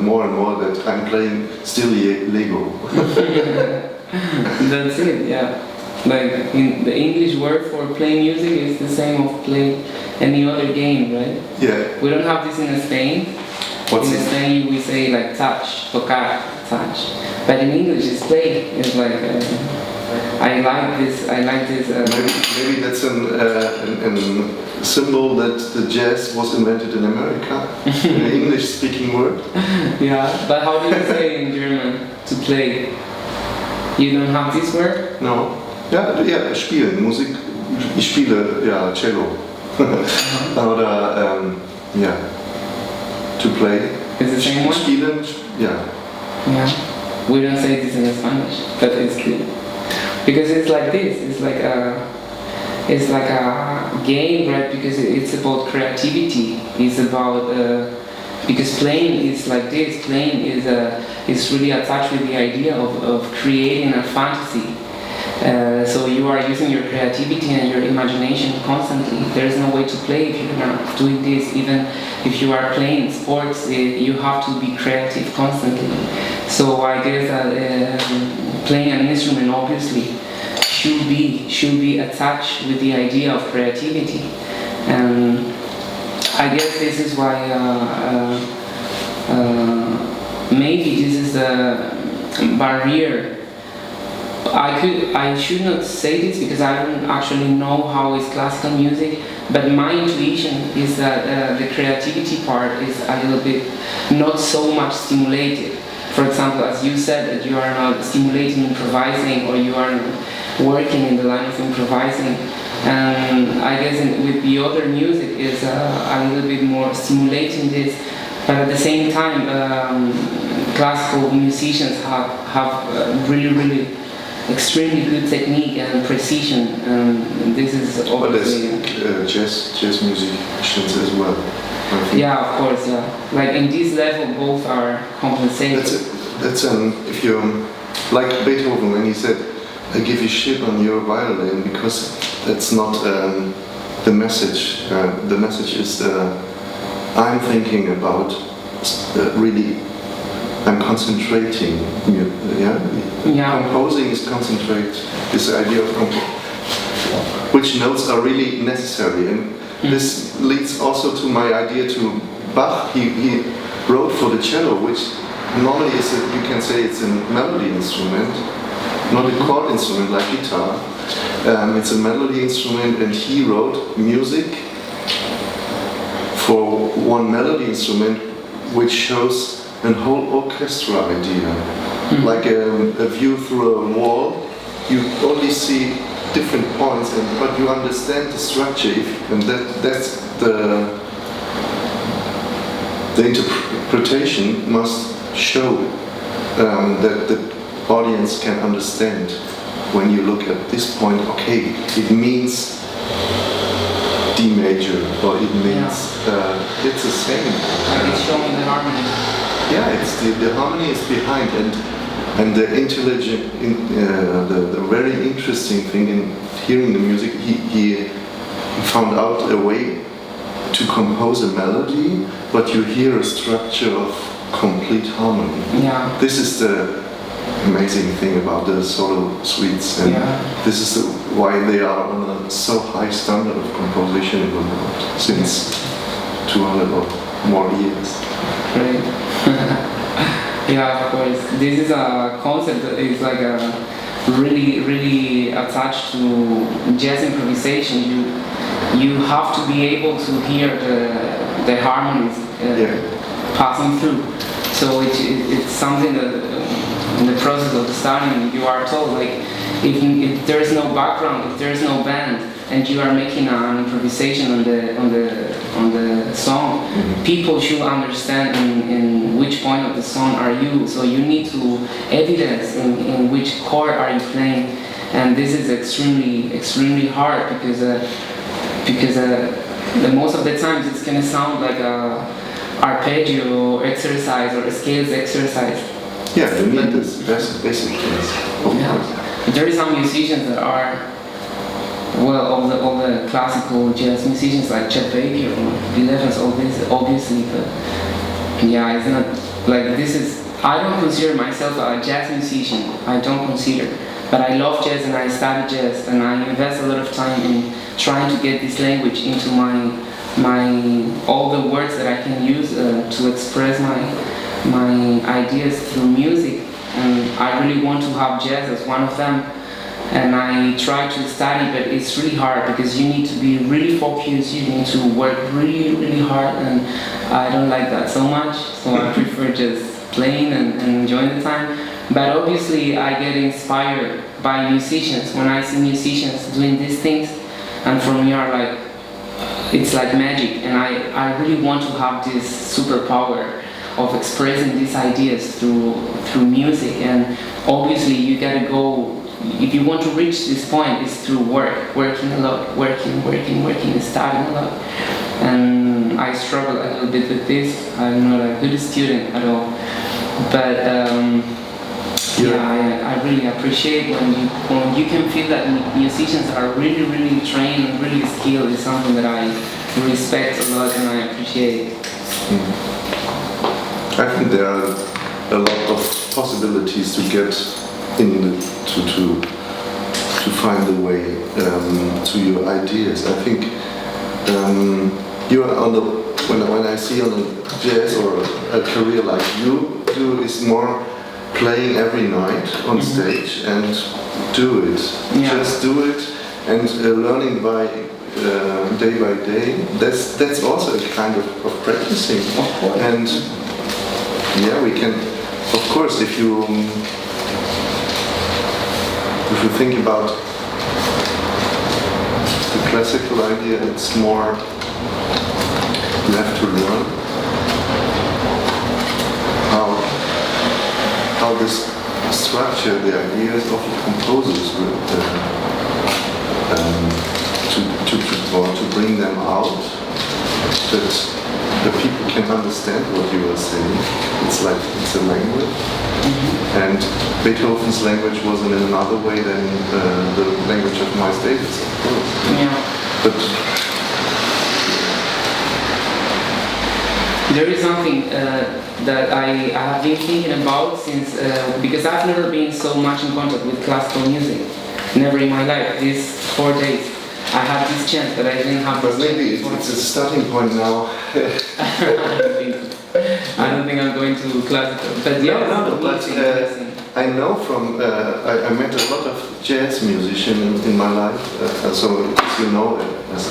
more and more that I'm playing still Lego. That's it, yeah. Like in the English word for play music is the same of play any other game, right? Yeah. We don't have this in Spain. What's in Spain we say like touch, tocar, touch. But in English it's play. It's like I like this. Maybe that's a symbol that the jazz was invented in America, an English-speaking word. Yeah, but how do you say in German to play? You don't have this word? No. Ja, spielen, Musik. Ich spiele, ja, Cello. Oder, ja, to play. Is the same one? Spielen, yeah. Yeah. We don't say this in Spanish, but it's clear. Because it's like this. It's like a game, right? Because it's about creativity. It's about because playing is like this. Playing is really attached with the idea of creating a fantasy. So you are using your creativity and your imagination constantly. There is no way to play if you're not doing this. Even if you are playing sports, you have to be creative constantly. So I guess that playing an instrument obviously should be attached with the idea of creativity. And I guess this is why maybe this is the barrier. I should not say this because I don't actually know how is classical music, but my intuition is that the creativity part is a little bit not so much stimulated. For example, as you said, that you are not stimulating improvising, or you are working in the line of improvising. And I guess with the other music is a little bit more stimulating this, but at the same time, classical musicians have really extremely good technique and precision, and this is obviously... But there's jazz musicians as well. Yeah, of course, yeah. Like in this level, both are compensated. That's if you like Beethoven when he said, "I give you shit on your violin," because that's not the message. The message is I'm thinking about really. I'm concentrating. Yeah. Composing is concentrate. This idea of which notes are really necessary, and this leads also to my idea to Bach. He wrote for the cello, which normally is you can say it's a melody instrument, not a chord instrument like guitar. It's a melody instrument, and he wrote music for one melody instrument, which shows a whole orchestra idea. Like a view through a wall, you only see different points, but you understand the structure, and that's the interpretation must show that the audience can understand. When you look at this point, okay, it means D major, or it means it's the same. Like it's showing the harmony. Yeah, it's the harmony is behind, and the intelligent, the very interesting thing in hearing the music, he found out a way to compose a melody, but you hear a structure of complete harmony. Yeah. This is the amazing thing about the solo suites, and this is why they are on a so high standard of composition in the world since 200 or more years. Great. Yeah, of course. This is a concept that is like a really attached to jazz improvisation. You have to be able to hear the harmonies passing through. So it's something that in the process of starting you are told, like if there is no background, if there is no band, and you are making an improvisation on the song, people should understand in which point of the song are you. So you need to evidence in which chord are you playing, and this is extremely hard because the most of the times it's gonna sound like a arpeggio exercise or a scales exercise. Yeah, you need this basic things. There are some musicians that are, well, all the classical jazz musicians like Chet Baker or Bill Evans, all this obviously, but yeah, it's not like this is, I don't consider myself a jazz musician. I don't consider. But I love jazz and I study jazz and I invest a lot of time in trying to get this language into all the words that I can use to express my ideas through music. And I really want to have jazz as one of them. And I try to study, but it's really hard because you need to be really focused, you need to work really, really hard, and I don't like that so much, so I prefer just playing and enjoying the time. But obviously I get inspired by musicians when I see musicians doing these things, and for me it's like magic, and I really want to have this superpower of expressing these ideas through music. And obviously you gotta go, if you want to reach this point, it's through working a lot, working, studying a lot. And I struggle a little bit with this. I'm not a good student at all. But I really appreciate when you can feel that musicians are really, really trained and really skilled. It's something that I respect a lot and I appreciate. I think there are a lot of possibilities to get in to find the way to your ideas. I think you are on the when I see on a jazz or a career like you do is more playing every night on stage and do it. Yeah. Just do it and learning by day. That's also a kind of practicing. Of course. And yeah, we can, of course, if you think about the classical idea, it's more you have to learn how this structure, the ideas of the composers to bring them out, that the people can understand what you are saying. It's a language. Mm-hmm. And Beethoven's language was in another way than the language of Miles Davis, of course. Yeah. But there is something that I have been thinking about since, because I've never been so much in contact with classical music. Never in my life. These 4 days. I had this chance that I didn't have. But maybe it's a starting point now. I don't think I'm going to classical. But yeah, I know from I met a lot of jazz musicians in my life. So as you know, as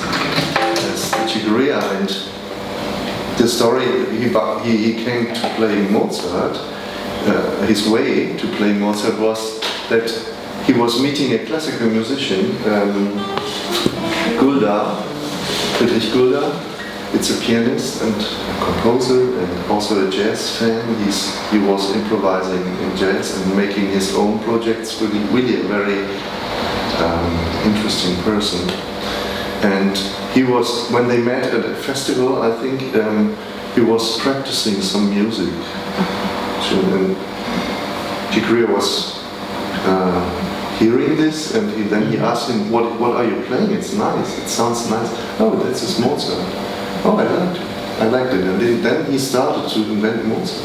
Chiguria, and the story he came to play Mozart. His way to play Mozart was that he was meeting a classical musician. Friedrich Gulda. It's a pianist and a composer and also a jazz fan. He was improvising in jazz and making his own projects. Really a very interesting person. And he was, when they met at a festival, I think he was practicing some music. And Chiguria was hearing this, and then he asked him, what are you playing? It's nice, it sounds nice. Oh, that's his Mozart. Oh, I liked it. And then he started to invent Mozart,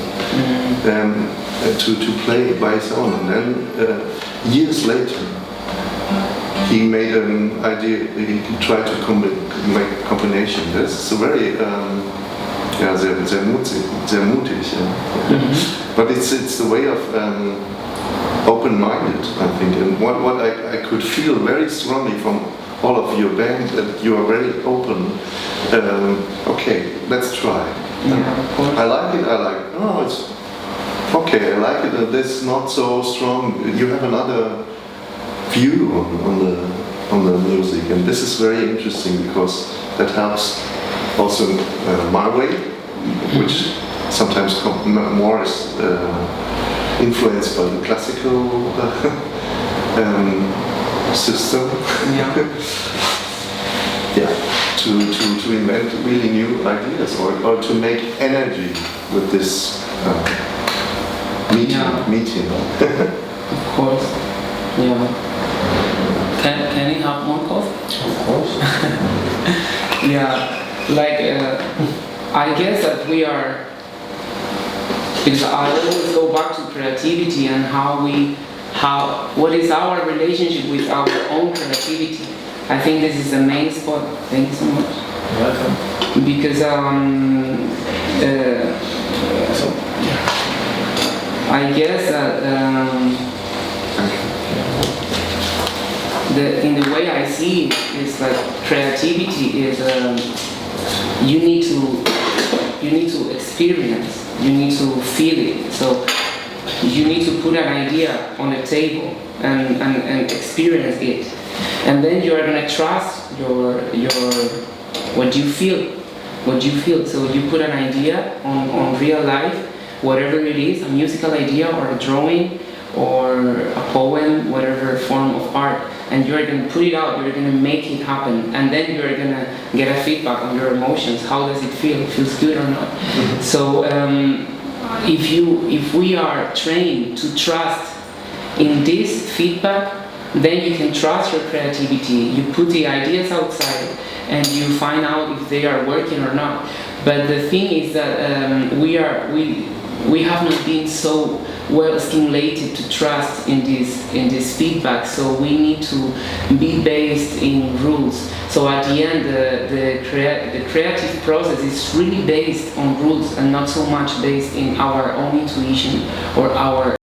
to play by his own. And then years later, he made an idea, he tried to make a combination. This is a very, sehr mutig. Yeah. But it's the way of open-minded, I think, and what I could feel very strongly from all of your band, that you are very open. Okay, let's try. I like it. Oh, it's okay. I like it. And it's not so strong. You have another view on the music, and this is very interesting because that helps also my way, which sometimes more is influenced by the classical system. To invent really new ideas or to make energy with this meeting. Of course. Yeah. Can you have more coffee? Of course. Yeah. Like I guess that we are because I always go back to creativity and what is our relationship with our own creativity. I think this is the main spot. Thank you so much. You're welcome. Because I guess that in the way I see it is like creativity is you need to experience, you need to feel it. So you need to put an idea on the table and experience it, and then you are gonna trust your what you feel. So you put an idea on real life, whatever it is, a musical idea or a drawing or a poem, whatever form of art, and you're going to put it out, you're going to make it happen, and then you're going to get a feedback on your emotions. How does it feel? It feels good or not? So if we are trained to trust in this feedback, then you can trust your creativity. You put the ideas outside and you find out if they are working or not. But the thing is that we have not been so well stimulated to trust in this feedback, so we need to be based in rules. So at the end, the creative process is really based on rules and not so much based in our own intuition or our